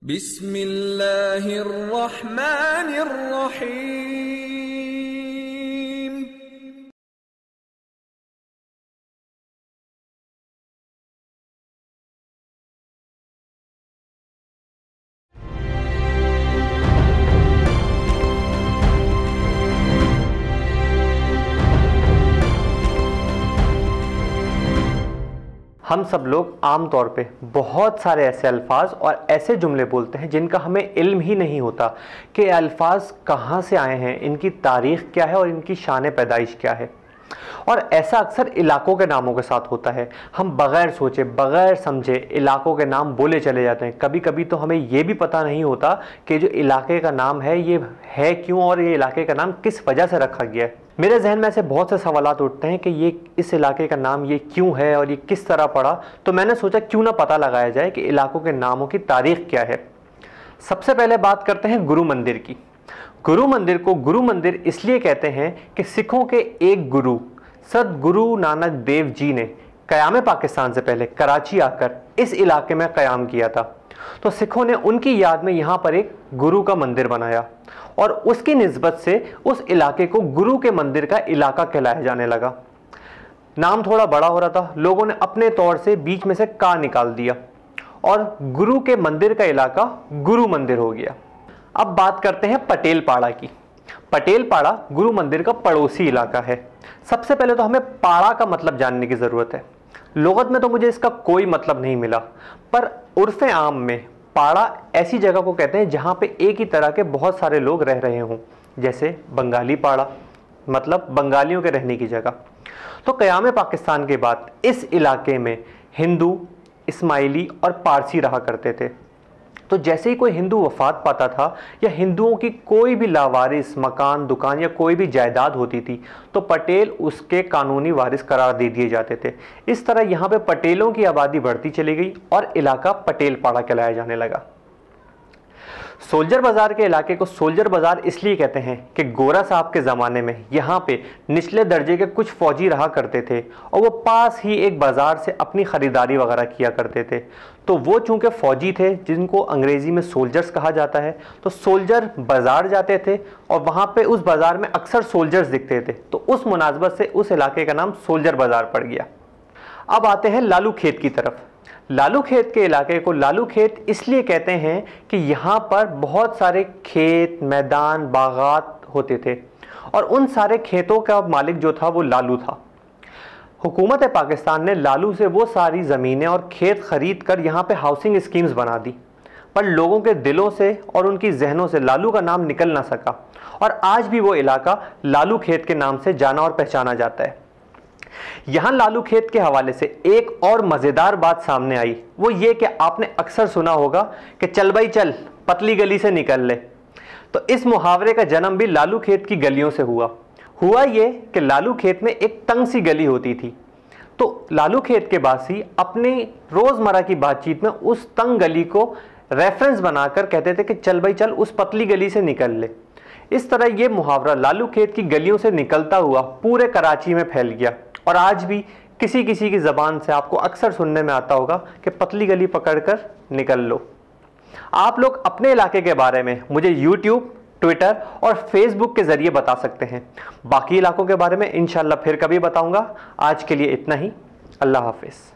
बिस्मिल्लाहिर्रहमानिर्रहीम। हम सब लोग आम तौर पे बहुत सारे ऐसे अल्फाज और ऐसे जुमले बोलते हैं जिनका हमें इल्म ही नहीं होता कि ये अल्फाज कहाँ से आए हैं, इनकी तारीख़ क्या है और इनकी शान पैदाइश क्या है। और ऐसा अक्सर इलाकों के नामों के साथ होता है। हम बग़ैर सोचे बग़ैर समझे इलाकों के नाम बोले चले जाते हैं। कभी कभी तो हमें ये भी पता नहीं होता कि जो इलाके का नाम है ये है क्यों और ये इलाके का नाम किस वजह से रखा गया है। मेरे जहन में ऐसे बहुत से सवालात उठते हैं कि ये इस इलाके का नाम ये क्यों है और ये किस तरह पड़ा। तो मैंने सोचा क्यों ना पता लगाया जाए कि इलाकों के नामों की तारीख़ क्या है। सबसे पहले बात करते हैं गुरु मंदिर की। गुरु मंदिर को गुरु मंदिर इसलिए कहते हैं कि सिखों के एक गुरु सदगुरु नानक देव जी ने क़याम पाकिस्तान से पहले कराची आकर इस इलाके में क़याम किया था। तो सिखों ने उनकी याद में यहाँ पर एक गुरु का मंदिर बनाया और उसकी निस्बत से उस इलाके को गुरु के मंदिर का इलाका कहलाया जाने लगा। नाम थोड़ा बड़ा हो रहा था, लोगों ने अपने तौर से बीच में से का निकाल दिया और गुरु के मंदिर का इलाका गुरु मंदिर हो गया। अब बात करते हैं पटेल पाड़ा की। पटेल पाड़ा गुरु मंदिर का पड़ोसी इलाका है। सबसे पहले तो हमें पाड़ा का मतलब जानने की ज़रूरत है। लुगत में तो मुझे इसका कोई मतलब नहीं मिला, पर उर्फ़े आम में पाड़ा ऐसी जगह को कहते हैं जहाँ पे एक ही तरह के बहुत सारे लोग रह रहे हों, जैसे बंगाली पाड़ा, मतलब बंगालियों के रहने की जगह। तो क़याम पाकिस्तान के बाद इस इलाके में हिंदू, इस्माइली और पारसी रहा करते थे। तो जैसे ही कोई हिंदू वफात पाता था या हिंदुओं की कोई भी लावारिस मकान, दुकान या कोई भी जायदाद होती थी तो पटेल उसके कानूनी वारिस करार दे दिए जाते थे। इस तरह यहाँ पे पटेलों की आबादी बढ़ती चली गई और इलाका पटेल पाड़ा कहलाया जाने लगा। सोल्जर बाज़ार के इलाके को सोल्जर बाज़ार इसलिए कहते हैं कि गोरा साहब के ज़माने में यहाँ पे निचले दर्जे के कुछ फ़ौजी रहा करते थे और वो पास ही एक बाज़ार से अपनी ख़रीदारी वगैरह किया करते थे। तो वो चूँकि फ़ौजी थे जिनको अंग्रेज़ी में सोल्जर्स कहा जाता है, तो सोल्जर बाज़ार जाते थे और वहाँ पे उस बाज़ार में अक्सर सोल्जर्स दिखते थे। तो उस मुनासबत से उस इलाके का नाम सोल्जर बाज़ार पड़ गया। अब आते हैं लालू खेत की तरफ। लालू खेत के इलाके को लालू खेत इसलिए कहते हैं कि यहाँ पर बहुत सारे खेत, मैदान, बागात होते थे और उन सारे खेतों का मालिक जो था वो लालू था। हुकूमत पाकिस्तान ने लालू से वो सारी ज़मीनें और खेत ख़रीद कर यहाँ पे हाउसिंग स्कीम्स बना दी, पर लोगों के दिलों से और उनकी जहनों से लालू का नाम निकल ना सका और आज भी वो इलाका लालू खेत के नाम से जाना और पहचाना जाता है। यहाँ लालू खेत के हवाले से एक और मज़ेदार बात सामने आई, वो ये कि आपने अक्सर सुना होगा कि चल भाई चल, पतली गली से निकल ले। तो इस मुहावरे का जन्म भी लालू खेत की गलियों से हुआ ये कि लालू खेत में एक तंग सी गली होती थी। तो लालू खेत के बासी अपनी रोज़मर्रा की बातचीत में उस तंग गली को रेफरेंस बनाकर कहते थे कि चल भाई चल, उस पतली गली से निकल ले। इस तरह ये मुहावरा लालू खेत की गलियों से निकलता हुआ पूरे कराची में फैल गया और आज भी किसी किसी की ज़बान से आपको अक्सर सुनने में आता होगा कि पतली गली पकड़कर निकल लो। आप लोग अपने इलाके के बारे में मुझे YouTube, ट्विटर और फेसबुक के ज़रिए बता सकते हैं। बाकी इलाकों के बारे में इंशाल्लाह फिर कभी बताऊंगा। आज के लिए इतना ही। अल्लाह हाफिज़।